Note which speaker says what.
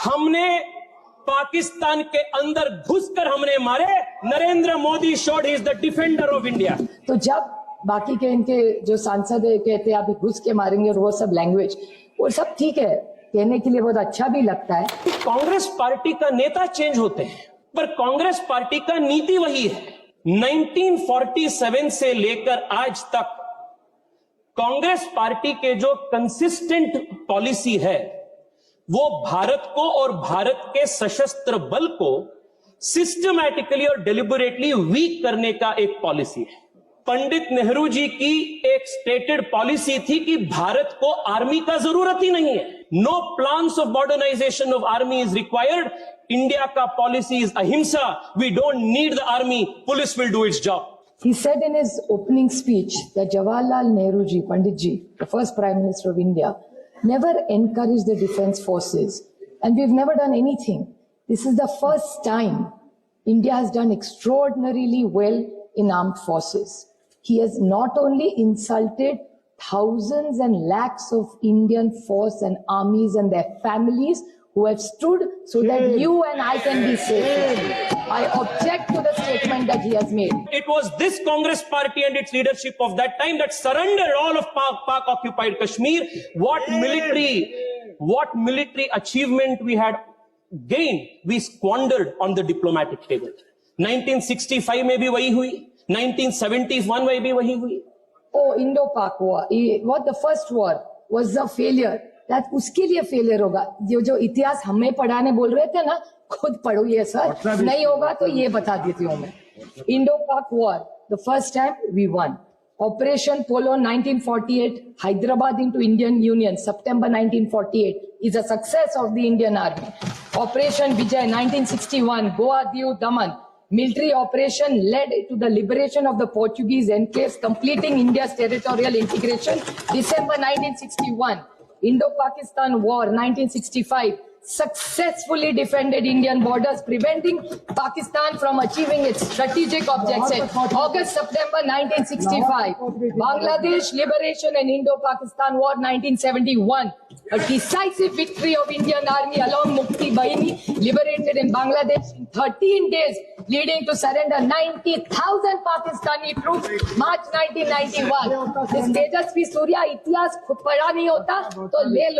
Speaker 1: हमने पाकिस्तान के अंदर घुसकर हमने मारे। Narendra Modi showed he is the defender of India.
Speaker 2: तो जब बाकी के इनके जो सांसद है कहते हैं अभी घुस के मारेंगे और वो सब लैंग्वेज, वो सब ठीक है, कहने के लिए बहुत अच्छा भी लगता है।
Speaker 1: कांग्रेस पार्टी का नेता चेंज होते हैं, पर कांग्रेस पार्टी का नीति वही है। 1947 से लेकर आज तक कांग्रेस पार्टी के जो कंसिस्टेंट पॉलिसी है वो भारत को और भारत के सशस्त्र बल को सिस्टमैटिकली और डेलिबरेटली वीक करने का एक पॉलिसी है। पंडित नेहरू जी की एक स्टेटेड पॉलिसी थी कि भारत को आर्मी का जरूरत ही नहीं है। No plans of modernization of army is required. India का policy is ahimsa. We don't need the army, police will do its job.
Speaker 2: He said in his opening speech that Jawaharlal Nehru ji, Pandit ji, the first Prime Minister of India, never encouraged the defense forces, and we've never done anything. This is the first time India has done extraordinarily well in armed forces. He has not only insulted thousands and lakhs of Indian force and armies and their families who have stood so that you and I can be safe. I object to the statement that he has made.
Speaker 1: It was this Congress party and its leadership of that time that surrendered all of Pak occupied Kashmir. What military achievement we had gained, we squandered on the diplomatic table. 1965 में भी वही हुई, 1971 में भी वही हुई।
Speaker 2: Oh, Indo-Pak war. What the first war was a failure. That उसके लिए फेलियर होगा। जो इतिहास हमें पढ़ाने बोल रहे थे ना, खुद पढ़ो ये सर, नहीं होगा तो ये बता देती हूँ मैं। Indo-Pak war, the first time we won. Operation Polo 1948, Hyderabad into Indian Union, September 1948, is a success of the Indian Army. Operation Vijay 1961, Goa, Diu, Daman, military operation led to the liberation of the Portuguese enclaves, completing India's territorial integration. December 1961, Indo-Pakistan War 1965, successfully defended Indian borders, preventing Pakistan from achieving its strategic objectives. September 1965, Bangladesh liberation and Indo-Pakistan War 1971, a decisive victory of Indian Army along Mukti Bahini, liberated in Bangladesh in 13 days, leading to surrender 90,000 Pakistani troops, March 1991. This Tejasvi Surya इतिहास खुद पढ़ा नहीं होता तो ले लो।